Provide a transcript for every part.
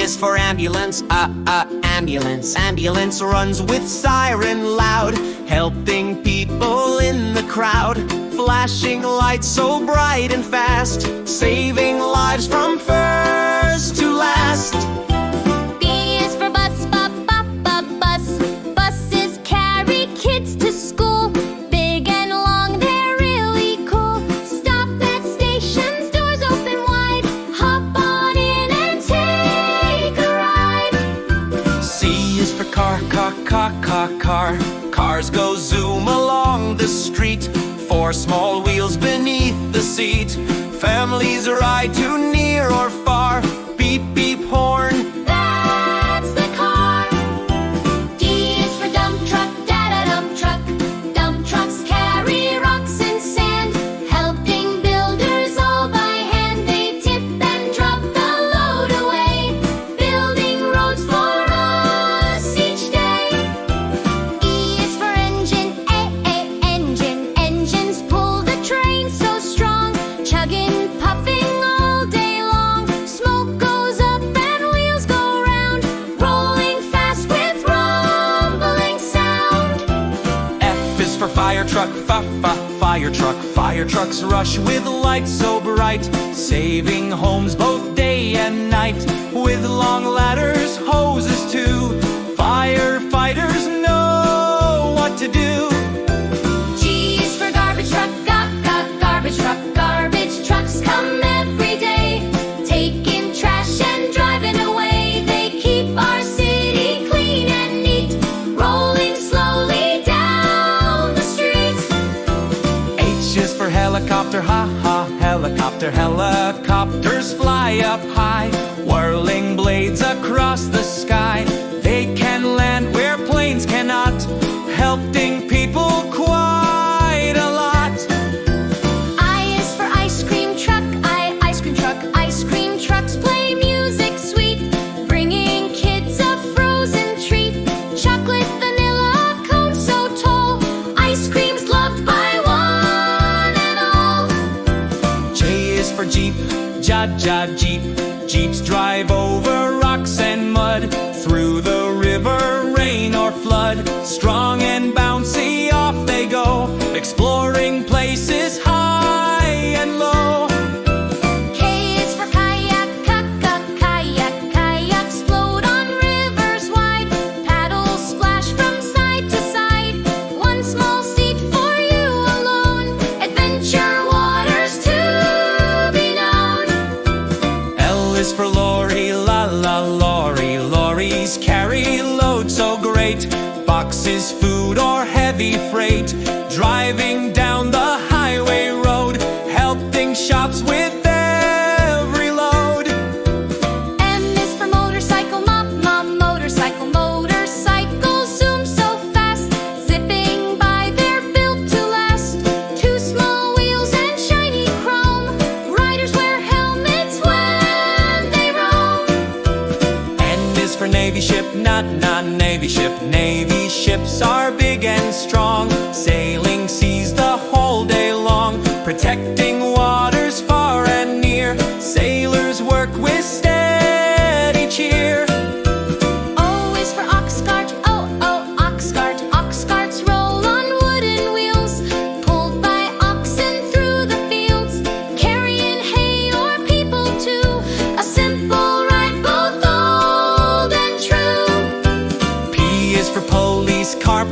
is for ambulance, ambulance. Ambulance runs with siren loud, helping people in the crowd. Flashing lights so bright and fast, saving lives from first to last. B is for bus, bus. Buses carry kids to school. Big and long, they're really cool. Stop at stations, doors open wide. Hop on in and take a ride. C is for car. Cars go zoom along the street. Four small wheels beneath the seat. Families ride too near or far. Beep, beep, horn. That's the car. D is for dump truck, dump truck. Dump trucks carry rocks and sand, helping builders all by hand. They tip and drop the load away, building roads for us each day. E is for engine, engine. Engines pull the train so strong, chugging, puffing all day long. Smoke goes up and wheels go round, rolling fast with rumbling sound. F is for fire truck, fire truck. Fire trucks rush with lights so bright, saving homes both day and night. With long ladders, hoses too, firefighters know what to do. G is for garbage truck, garbage truck. Garbage trucks come every day, taking trash and driving away. They keep our city clean and neat, rolling slowly down the street. H is for helicopter, helicopter. Helicopters fly up high, whirling blades across the sky. They can land where planes cannot, helping people quite a lot. I is for ice cream truck, ice cream truck. Ice cream trucks play music sweet, bringing kids a frozen treat. Chocolate vanilla cone so tall, ice cream's loved by one and all. J is for Jeep, Jeep. Jeeps drive over rocks and mud, through the river, rain or flood. Strong and bouncy, off they go, exploring places high and low. K is for kayak, kayak. Kayaks float on rivers wide, paddles splash from side to side. One small seat for you alone, adventure waters to be known. L is for lorry, lorry. Lorries carry loads so great, boxes, food or heavy freight, driving down the highway road, helping shops with every load. M is for motorcycle, motorcycle. Motorcycles zoom so fast, zipping by, they're built to last. Two small wheels and shiny chrome, riders wear helmets when they roam. N is for Navy ship, not Navy ship. Navy ships are big and strong, sailing seas the whole day long, protecting waters far and near. Sailors work with steady cheer. O is for ox cart, ox cart. Ox carts roll on wooden wheels, pulled by oxen through the fields, carrying hay or people too. A simple ride, both old and true. P is for police car,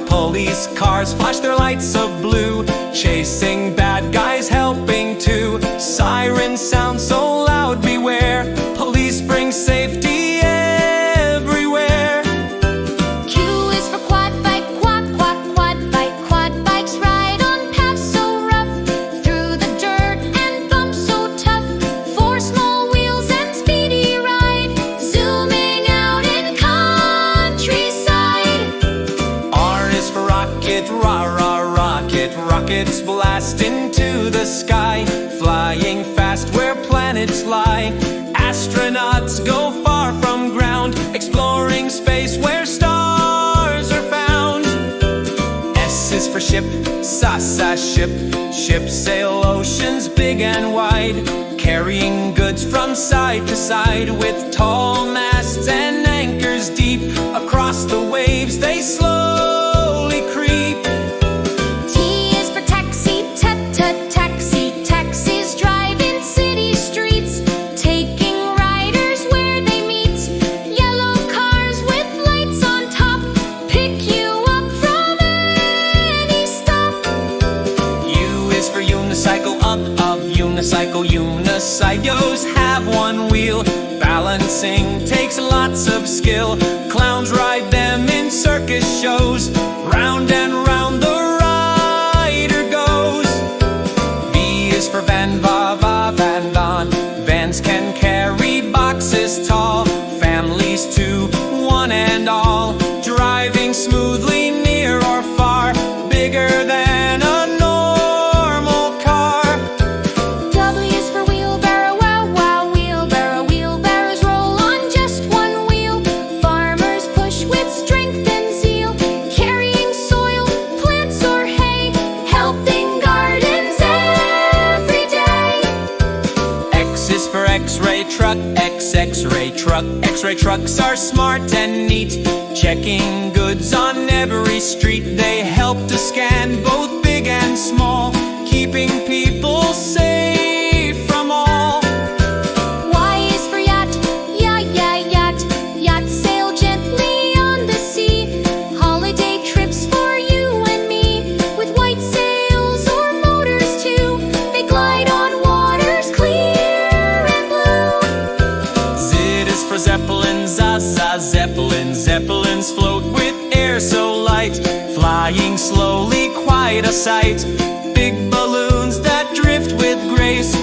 police cars flash their lights of blue, chasing bad guys, helping too. Sirens sound so loud, beware. Police bring safety everywhere. Q is for quad bike, quad bike. Quad bikes ride on paths so rough, through the dirt and bumps so tough. Four small wheels and speedy ride, zooming out in countryside. R is for rocket, rocket. Rockets blast into the sky, flying fast where planets lie. Astronauts go far from ground, exploring space where stars are found. S is for ship, ship, sa ship. Ships sail oceans big and wide, carrying goods from side to side. With tall masts and anchors deep, across the waves they slowly creep. T is for taxi, taxi. Taxis drive in city streets, taking riders where they meet. Yellow cars with lights on top pick you up from any stop. U is for unicycle, up of unicycle. Unicycles have one wheel, balancing takes lots of skill. Clowns ride them in circus shows, round and round the rider goes. V is for van, van. Vans can carry boxes tall, families too, one and all. Driving smoothly near or far, bigger than a normal car. W is for wheelbarrow, wow. Wheelbarrows roll on just one wheel. Farmers push with strength and zeal, carrying soil, plants or hay, helping gardens every day. X is for X-ray truck, X-ray truck. X-ray trucks are smart and neat, checking goods on every street. They help to scan both big and small, keeping people safe from all. Y is for yacht, yacht. Yachts sail gently on the sea, holiday trips for you and me. With white sails or motors too, they glide on waters clear and blue. Z is for Zeppelin, Zeppelin. Zeppelins float with air so light, flying slowly, quite a sight. Big balloons that drift with grace,